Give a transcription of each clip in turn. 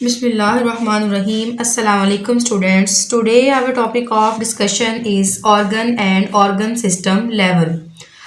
Bismillahirrahmanirrahim. Assalamu alaikum students. Today our topic of discussion is organ and organ system level.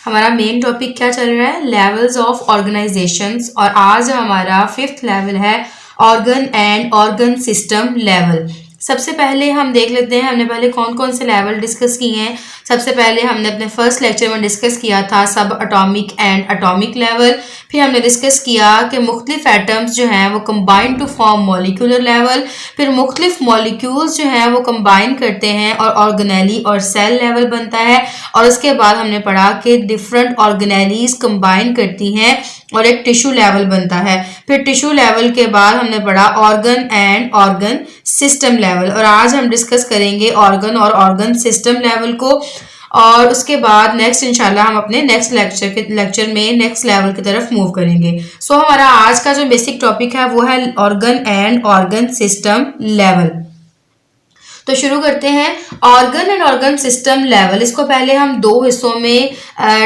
हमारा main topic क्या चल रहा है? Levels of organisations और आज हमारा 5th लेवल है organ and organ system level. सबसे पहले हम देख लेते हैं हमने पहले कौन कौन से लेवल डिस्कस किए हैं। सबसे पहले हमने अपने फर्स्ट लेक्चर में डिस्कस किया था सब एटॉमिक एंड एटॉमिक लेवल। फिर हमने डिस्कस किया कि मुख्तलिफ एटम्स जो हैं वो combine to form molecular level. फिर मुख्तलिफ मॉलिक्यूल्स जो हैं वो कंबाइन करते हैं और ऑर्गेनेली और सेल लेवल बनता है। और उसके बाद हमने पढ़ा कि डिफरेंट ऑर्गेनेलीज कंबाइन करती हैं और एक टिश्यू लेवल बनता है। फिर टिश्यू लेवल के बाद हमने पढ़ा organ and organ system level और आज हम डिस्कस करेंगे ऑर्गन और ऑर्गन सिस्टम लेवल को। और उसके बाद नेक्स्ट इंशाल्लाह हम अपने नेक्स्ट लेक्चर में नेक्स्ट लेवल की तरफ मूव करेंगे। सो हमारा आज का जो बेसिक टॉपिक है वो है organ and organ system level. तो शुरू करते हैं organ and organ system level. इसको पहले हम दो हिस्सों में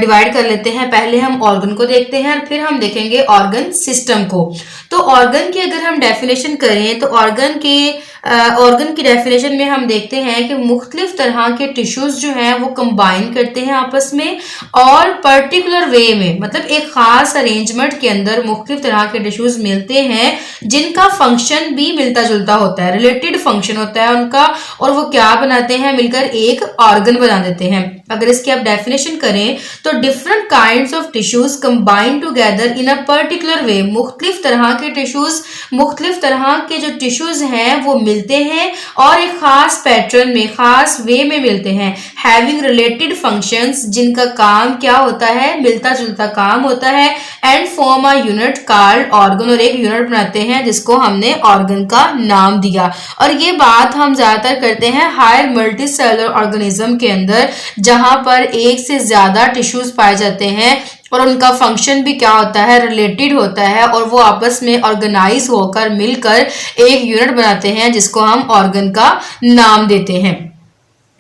डिवाइड कर लेते हैं। पहले हम ऑर्गन को देखते हैं और फिर हम देखेंगे ऑर्गन सिस्टम को। तो ऑर्गन की अगर हम डेफिनेशन करें तो ऑर्गन की डेफिनेशन में हम देखते हैं कि मुख्तलिफ तरह के टिश्यूज जो हैं वो कंबाइन करते हैं आपस में और पर्टिकुलर वे में, मतलब एक खास अरेंजमेंट के अंदर मुख्तलिफ तरह के टिश्यूज मिलते हैं जिनका फंक्शन भी मिलता जुलता होता है, रिलेटेड फंक्शन होता है उनका, और वो क्या बनाते हैं, मिलकर एक ऑर्गन बना देते हैं। अगर इसकी आप डेफिनेशन करें तो different kinds of tissues combine together in a particular way. मुख्तलिफ तरह के टिश्यूज, मुख्तलिफ तरह के जो टिश्यूज हैं वो मिलते हैं और एक खास पैटर्न में, खास वे में मिलते हैं। हैविंग रिलेटेड फंक्शंस, जिनका काम क्या होता है, मिलता जुलता काम होता है। And form a unit called organ, और एक यूनिट बनाते हैं जिसको हमने ऑर्गन का नाम दिया। और ये बात हम ज्यादातर करते हैं हायर मल्टी सेलुलर ऑर्गेनिज्म के अंदर, जहां पर एक से ज्यादा टिश्यूज पाए जाते हैं और उनका फंक्शन भी क्या होता है, रिलेटेड होता है, और वो आपस में ऑर्गेनाइज होकर मिलकर एक यूनिट बनाते हैं जिसको हम ऑर्गन का नाम देते हैं।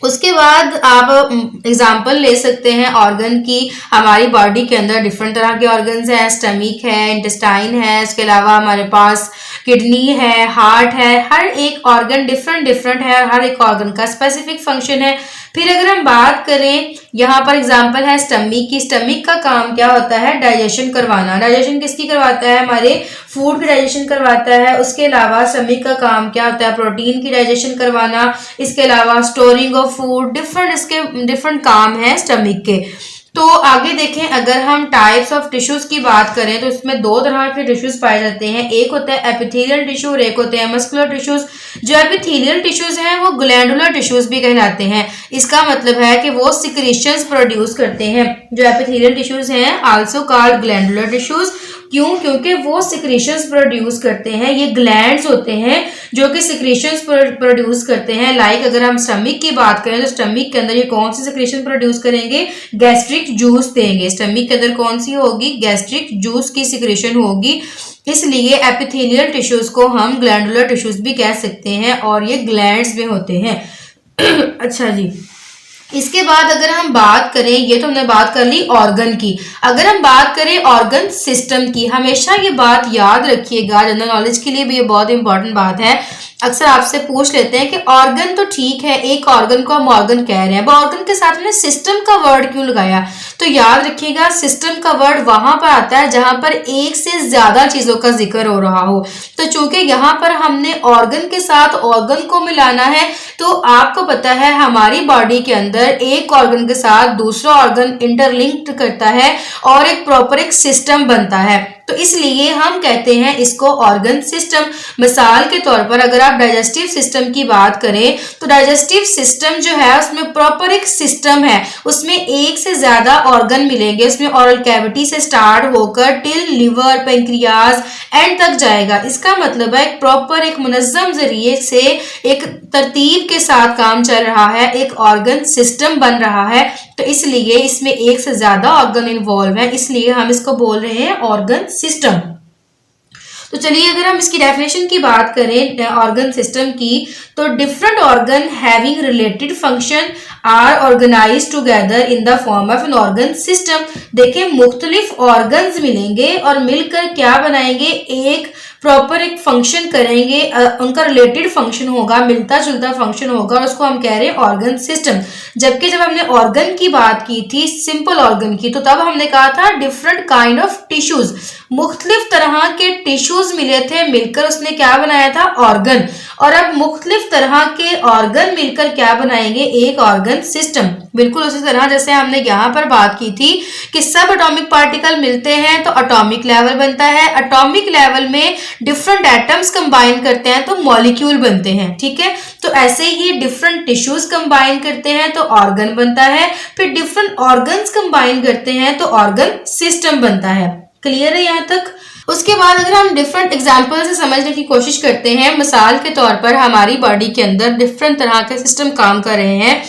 उसके बाद आप एग्जाम्पल ले सकते हैं ऑर्गन की। हमारी बॉडी के अंदर डिफरेंट तरह के ऑर्गन्स हैं, स्टमक है, इंटेस्टाइन है, इसके अलावा हमारे पास किडनी है, हार्ट है। हर एक ऑर्गन डिफरेंट है और हर एक ऑर्गन का स्पेसिफिक फंक्शन है। फिर अगर हम बात करें, यहाँ पर एग्जांपल है स्टमक की। स्टमक का काम क्या होता है, डाइजेशन करवाना। डाइजेशन किसकी करवाता है, हमारे फूड की डाइजेशन करवाता है। उसके अलावा स्टमक का काम क्या होता है, प्रोटीन की डाइजेशन करवाना। इसके अलावा स्टोरिंग ऑफ फूड, डिफरेंट काम है स्टमक के। तो आगे देखें, अगर हम टाइप्स ऑफ टिश्यूज की बात करें तो इसमें दो तरह के टिश्यूज पाए जाते हैं। एक होता है एपिथेलियल टिश्यू और एक होते हैं मस्कुलर टिश्यूज। जो एपिथेलियल टिश्यूज हैं वो ग्लैंडुलर टिश्यूज भी कहलाते हैं। इसका मतलब है कि वो सिक्रीशंस प्रोड्यूस करते हैं। जो एपिथेलियल टिश्यूज हैं आल्सो कॉल्ड ग्लैंडुलर टिश्यूज। क्यों? क्योंकि वो सिक्रीशंस प्रोड्यूस करते हैं। ये ग्लैंड्स होते हैं जो कि सिक्रीशंस प्रोड्यूस करते हैं। लाइक अगर हम स्टमक की बात करें तो स्टमक के अंदर ये कौन सी सिक्रीशन प्रोड्यूस करेंगे, गैस्ट्रिक जूस देंगे। स्टमक के अंदर कौन सी होगी, गैस्ट्रिक जूस की सिक्रीशन होगी। इसलिए एपिथेलियल टिश्यूज को हम ग्लैंडुलर टिश्यूज भी कह सकते हैं और ये ग्लैंड्स में होते हैं। अच्छा जी, इसके बाद अगर हम बात करें, ये तो हमने बात कर ली ऑर्गन की। अगर हम बात करें ऑर्गन सिस्टम की, हमेशा ये बात याद रखिएगा, जनरल नॉलेज के लिए भी ये बहुत इंपॉर्टेंट बात है। अक्सर आपसे पूछ लेते हैं कि ऑर्गन तो ठीक है, एक ऑर्गन को हम ऑर्गन कह रहे हैं, अब ऑर्गन के साथ में सिस्टम का वर्ड क्यों लगाया। तो याद रखिएगा सिस्टम का वर्ड वहां पर आता है जहां पर एक से ज्यादा चीजों का जिक्र हो रहा हो। तो चूंकि यहाँ पर हमने ऑर्गन के साथ ऑर्गन को मिलाना है, तो आपको पता है हमारी बॉडी के अंदर एक ऑर्गन के साथ दूसरा ऑर्गन इंटरलिंक्ड करता है और एक प्रॉपर एक सिस्टम बनता है। तो इसलिए हम कहते हैं इसको ऑर्गन सिस्टम। मिसाल के तौर पर अगर आप डाइजेस्टिव सिस्टम की बात करें तो डाइजेस्टिव सिस्टम जो है उसमें प्रॉपर एक सिस्टम है, उसमें एक से ज्यादा ऑर्गन मिलेंगे। उसमें ऑरल कैविटी से स्टार्ट होकर टिल लिवर, पेंक्रियाज एंड तक जाएगा। इसका मतलब है एक प्रॉपर एक मुनज्जम जरिए से एक तरतीब के साथ काम चल रहा है, एक ऑर्गन सिस्टम बन रहा है। तो इसलिए इसमें एक से ज्यादा ऑर्गन इन्वॉल्व है, इसलिए हम इसको बोल रहे हैं ऑर्गन सिस्टम। तो चलिए अगर हम इसकी डेफिनेशन की बात करें ऑर्गन सिस्टम की, तो different organ having related function are organised together in the form of an organ system. देखिए मुख्तलिफ ऑर्गन्स मिलेंगे और मिलकर क्या बनाएंगे, एक प्रॉपर एक फंक्शन करेंगे, उनका रिलेटेड फंक्शन होगा, मिलता जुलता फंक्शन होगा, उसको हम कह रहे हैं ऑर्गन सिस्टम। जबकि जब हमने ऑर्गन की बात की थी, सिंपल ऑर्गन की, तो तब हमने कहा था डिफरेंट काइंड ऑफ टिश्यूज, मुख्तलिफ तरह के टिश्यूज मिले थे, मिलकर उसने क्या बनाया था, ऑर्गन। और अब मुख्तलिफ तरह के ऑर्गन मिलकर क्या बनाएंगे, एक ऑर्गन सिस्टम। बिल्कुल उसी तरह जैसे हमने यहाँ पर बात की थी कि सब एटॉमिक पार्टिकल मिलते हैं तो एटॉमिक लेवल बनता है, एटॉमिक लेवल में डिफरेंट एटम्स कंबाइन करते हैं तो मॉलिक्यूल बनते हैं, ठीक है। तो ऐसे ही डिफरेंट टिश्यूज कंबाइन करते हैं तो ऑर्गन बनता है, फिर डिफरेंट ऑर्गन्स कंबाइन करते हैं तो ऑर्गन सिस्टम बनता है। क्लियर है यहाँ तक? उसके बाद अगर हम डिफरेंट एग्जाम्पल से समझने की कोशिश करते हैं, मिसाल के तौर पर हमारी बॉडी के अंदर डिफरेंट तरह के सिस्टम काम कर रहे हैं,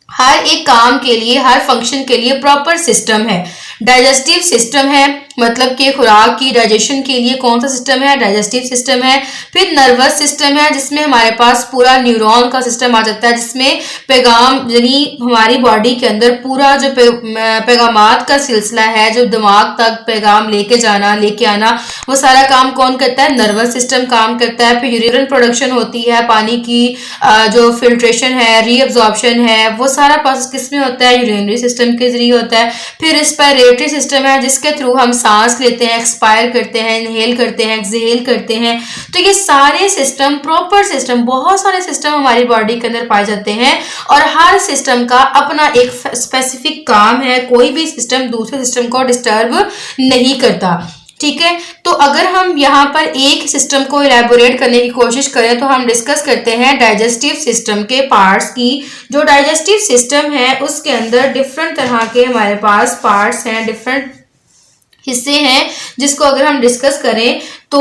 हर एक काम के लिए, हर फंक्शन के लिए प्रॉपर सिस्टम है। डाइजेस्टिव सिस्टम है, मतलब कि खुराक की डाइजेशन के लिए कौन सा सिस्टम है, डाइजेस्टिव सिस्टम है। फिर नर्वस सिस्टम है, जिसमें हमारे पास पूरा न्यूरॉन का सिस्टम आ जाता है, जिसमें पैगाम, यानी हमारी बॉडी के अंदर पूरा जो पैगामात का सिलसिला है, जो दिमाग तक पैगाम लेके जाना, लेके आना, वो सारा काम कौन करता है, नर्वस सिस्टम काम करता है। फिर यूरिन प्रोडक्शन होती है, पानी की जो फिल्ट्रेशन है, रीअब्जॉर्प्शन है, वो सारा प्रोसेस किसमें होता है, यूरिनरी सिस्टम के जरिए होता है। फिर रेस्पिरेटरी सिस्टम है, जिसके थ्रू हम सांस लेते हैं, एक्सपायर करते हैं, इनहेल करते हैं, एक्सहेल करते हैं। तो ये सारे सिस्टम, प्रॉपर सिस्टम, बहुत सारे सिस्टम हमारी बॉडी के अंदर पाए जाते हैं और हर सिस्टम का अपना एक स्पेसिफिक काम है, कोई भी सिस्टम दूसरे सिस्टम को डिस्टर्ब नहीं करता, ठीक है। तो अगर हम यहाँ पर एक सिस्टम को इलेबोरेट करने की कोशिश करें तो हम डिस्कस करते हैं डाइजेस्टिव सिस्टम के पार्ट्स की। जो डाइजेस्टिव सिस्टम है उसके अंदर डिफरेंट तरह के हमारे पास पार्ट्स हैं, डिफरेंट हिस्से हैं, जिसको अगर हम डिस्कस करें तो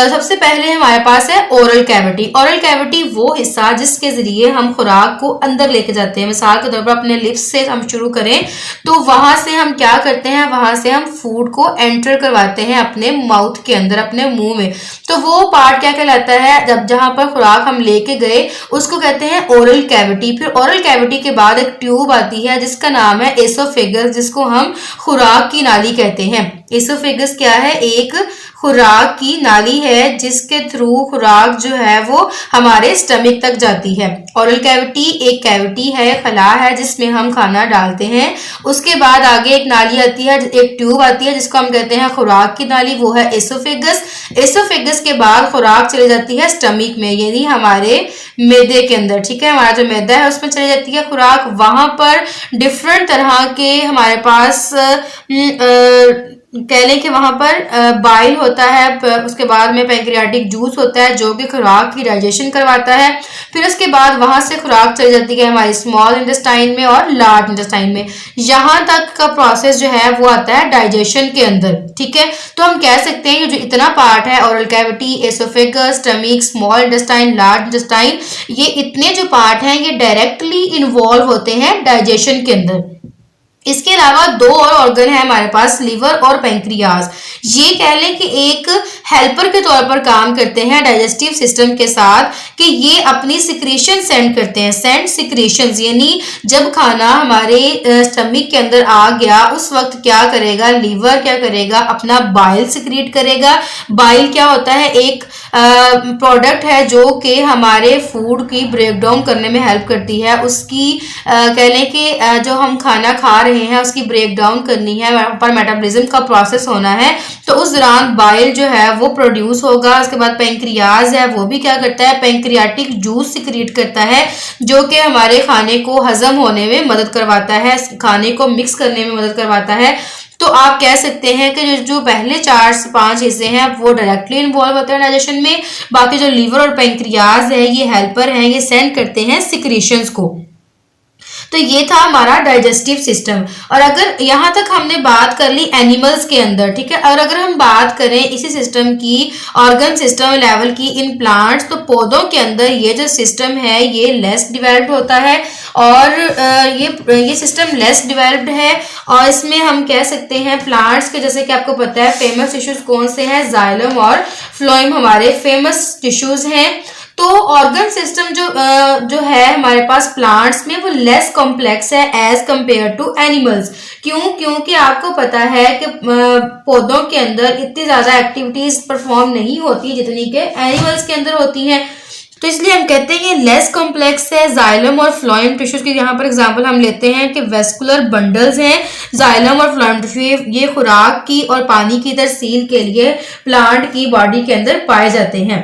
सबसे पहले हमारे पास है ओरल कैविटी। ओरल कैविटी वो हिस्सा जिसके जरिए हम खुराक को अंदर लेके जाते हैं। मिसाल के तौर पर अपने लिप्स से हम शुरू करें तो वहां से हम क्या करते हैं, वहां से हम फूड को एंटर करवाते हैं अपने माउथ के अंदर, अपने मुंह में। तो वो पार्ट क्या कहलाता है, जब जहां पर खुराक हम लेके गए उसको कहते हैं ओरल कैविटी। फिर ओरल कैविटी के बाद एक ट्यूब आती है जिसका नाम है एसोफेगस, जिसको हम खुराक की नाली कहते हैं। एसोफेगस क्या है, एक खुराक की नाली है जिसके थ्रू खुराक जो है वो हमारे स्टमक तक जाती है। ओरल कैविटी एक कैविटी है, खला है, जिसमें हम खाना डालते हैं। उसके बाद आगे एक नाली आती है, एक ट्यूब आती है जिसको हम कहते हैं खुराक की नाली, वो है एसोफेगस। एसोफेगस के बाद खुराक चली जाती है स्टमक में, यानी हमारे मैदे के अंदर, ठीक है। हमारा जो मैदा है उसमें चली जाती है खुराक। वहां पर डिफरेंट तरह के हमारे पास कह लें कि वहां पर बाइल होता है, उसके बाद में पैंक्रियाटिक जूस होता है जो कि खुराक की डाइजेशन करवाता है। फिर उसके बाद वहां से खुराक चली जाती है हमारी स्मॉल इंटेस्टाइन में और लार्ज इंटेस्टाइन में। यहाँ तक का प्रोसेस जो है वो आता है डाइजेशन के अंदर, ठीक है। तो हम कह सकते हैं कि जो इतना पार्ट है, oral cavity, oesophagus, stomach, small intestine, large intestine, ये इतने जो पार्ट हैं ये डायरेक्टली इन्वॉल्व होते हैं डाइजेशन के अंदर। इसके अलावा दो और ऑर्गन है हमारे पास, लिवर और पैंक्रियाज। ये कह लें कि एक हेल्पर के तौर पर काम करते हैं डाइजेस्टिव सिस्टम के साथ, कि ये अपनी सिक्रीशन सेंड करते हैं, सेंड सिक्रीशंस, यानी जब खाना हमारे स्टमक के अंदर आ गया उस वक्त क्या करेगा, लीवर क्या करेगा, अपना बाइल सिक्रीट करेगा। बाइल क्या होता है, एक प्रोडक्ट है जो कि हमारे फूड की ब्रेक डाउन करने में हेल्प करती है। उसकी कह लें कि जो हम खाना खा रहे हैं उसकी ब्रेक डाउन करनी है, पर मेटाबॉलिज्म का प्रोसेस होना है, तो उस दौरान बाइल जो है वो प्रोड्यूस होगा। उसके बाद पैंक्रियाज है, वो भी क्या करता है, पैंक्रियाटिक जूस सिक्रीट करता है जो कि हमारे खाने को हजम होने में मदद करवाता है, खाने को मिक्स करने में मदद करवाता है। तो आप कह सकते हैं कि जो पहले 4 से 5 हिस्से हैं वो डायरेक्टली इन्वॉल्व होते हैं डाइजेशन में, बाकी जो लीवर और पैंक्रियाज है ये हेल्पर हैं, ये सेंड करते हैं सिक्रीशंस को। तो ये था हमारा डाइजेस्टिव सिस्टम। और अगर यहाँ तक हमने बात कर ली एनिमल्स के अंदर, ठीक है। और अगर हम बात करें इसी सिस्टम की ऑर्गन सिस्टम लेवल की इन प्लांट्स, तो पौधों के अंदर ये जो सिस्टम है ये लेस डिवेल्प्ड होता है और ये सिस्टम लेस डिवेल्प्ड है। और इसमें हम कह सकते हैं प्लांट्स के, जैसे कि आपको पता है फेमस टिश्यूज कौन से हैं, जाइलम और फ्लोएम हमारे फेमस टिश्यूज हैं। तो ऑर्गन सिस्टम जो है हमारे पास प्लांट्स में वो लेस कॉम्प्लेक्स है एज कंपेयर टू एनिमल्स। क्योंकि आपको पता है कि पौधों के अंदर इतनी ज्यादा एक्टिविटीज परफॉर्म नहीं होती जितनी के एनिमल्स के अंदर होती हैं, तो इसलिए हम कहते हैं ये लेस कॉम्प्लेक्स है। जाइलम और फ्लोएम टिश्यूज की यहाँ पर एग्जांपल हम लेते हैं कि वेस्कुलर बंडल्स हैं। जाइलम और फ्लोएम टिश्यू ये खुराक की और पानी की तरसील के लिए प्लांट की बॉडी के अंदर पाए जाते हैं।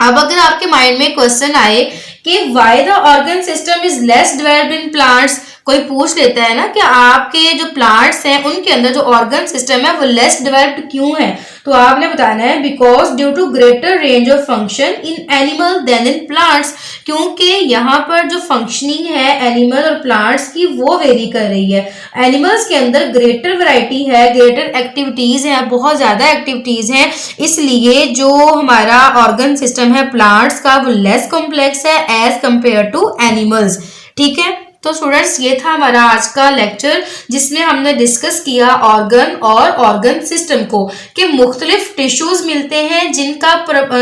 अब अगर आपके माइंड में क्वेश्चन आए कि why the organ system is less developed in plants, कोई पूछ लेता है ना कि आपके जो प्लांट्स हैं उनके अंदर जो ऑर्गन सिस्टम है वो लेस डेवलप्ड क्यों है, तो आपने बताना है because due to greater range of function in animal than in plants, क्योंकि यहाँ पर जो फंक्शनिंग है एनिमल और प्लांट्स की वो वेरी कर रही है। एनिमल्स के अंदर ग्रेटर वैरायटी है, ग्रेटर एक्टिविटीज हैं, बहुत ज्यादा एक्टिविटीज हैं, इसलिए जो हमारा ऑर्गन सिस्टम है प्लांट्स का वो लेस कॉम्प्लेक्स है एज कंपेयर टू एनिमल्स। ठीक है, तो स्टूडेंट्स ये था हमारा आज का लेक्चर जिसमें हमने डिस्कस किया ऑर्गन और ऑर्गन सिस्टम को कि मुख्तलिफ टिश्यूज मिलते हैं जिनका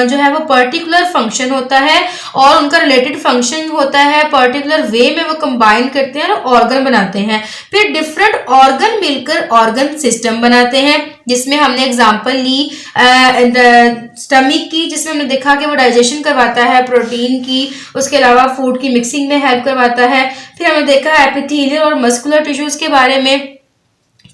जो है वो पर्टिकुलर फंक्शन होता है और उनका रिलेटेड फंक्शन होता है, पर्टिकुलर वे में वो कंबाइन करते हैं और ऑर्गन बनाते हैं। फिर डिफरेंट ऑर्गन मिलकर ऑर्गन सिस्टम बनाते हैं, जिसमें हमने एग्जांपल ली स्टमक की, जिसमें हमने देखा कि वो डाइजेशन करवाता है प्रोटीन की, उसके अलावा फूड की मिक्सिंग में हेल्प करवाता है। फिर हमने देखा एपिथेलियल और मस्कुलर टिश्यूज के बारे में।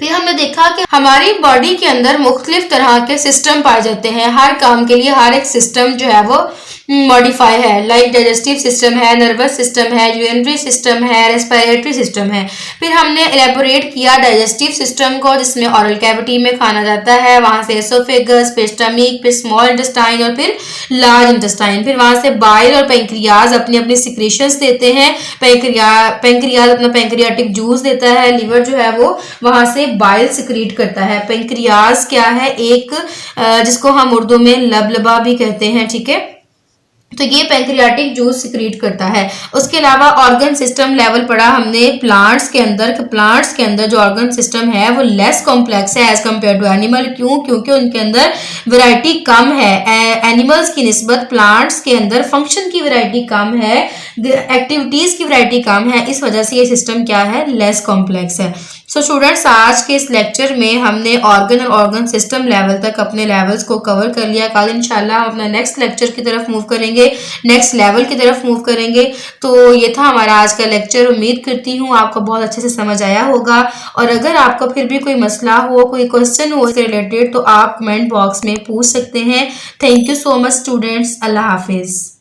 फिर हमने देखा कि हमारी बॉडी के अंदर मुख्तलिफ तरह के सिस्टम पाए जाते हैं, हर काम के लिए हर एक सिस्टम जो है वो मॉडिफाई है, लाइक डाइजेस्टिव सिस्टम है, नर्वस सिस्टम है, यूरिनरी सिस्टम है, रेस्पिरेटरी सिस्टम है। फिर हमने एलेबोरेट किया डाइजेस्टिव सिस्टम को, जिसमें ऑरल कैविटी में खाना जाता है, वहां से एसोफेगस, फिर स्टमक, फिर स्मॉल इंटेस्टाइन और फिर लार्ज इंटेस्टाइन। फिर वहां से बाइल और पेंक्रियाज अपनी अपनी सिक्रेशंस देते हैं। पेंक्रियाज अपना पेंक्रियाटिक जूस देता है, लिवर जो है वो वहां से बाइल सिक्रीट करता है। पेंक्रियाज क्या है, एक जिसको हम उर्दू में लबलबा भी कहते हैं। ठीक है, तो ये पैंक्रियाटिक जूस सिक्रीट करता है। उसके अलावा ऑर्गन सिस्टम लेवल पढ़ा हमने प्लांट्स के अंदर कि प्लांट्स के अंदर जो ऑर्गन सिस्टम है वो लेस कॉम्प्लेक्स है एज कम्पेयर टू एनिमल। क्योंकि उनके अंदर वैरायटी कम है, एनिमल्स की निस्बत प्लांट्स के अंदर फंक्शन की वैरायटी कम है, एक्टिविटीज की वैरायटी कम है, इस वजह से ये सिस्टम क्या है, लेस कॉम्प्लेक्स है। सो स्टूडेंट्स आज के इस लेक्चर में हमने ऑर्गन और ऑर्गन सिस्टम लेवल तक अपने लेवल्स को कवर कर लिया। कल इंशाल्लाह हम अपना नेक्स्ट लेक्चर की तरफ मूव करेंगे, नेक्स्ट लेवल की तरफ मूव करेंगे। तो ये था हमारा आज का लेक्चर। उम्मीद करती हूँ आपको बहुत अच्छे से समझ आया होगा, और अगर आपको फिर भी कोई मसला हो, कोई क्वेश्चन हो इससे रिलेटेड, तो आप कमेंट बॉक्स में पूछ सकते हैं। Thank you so much students, अल्लाह हाफिज़।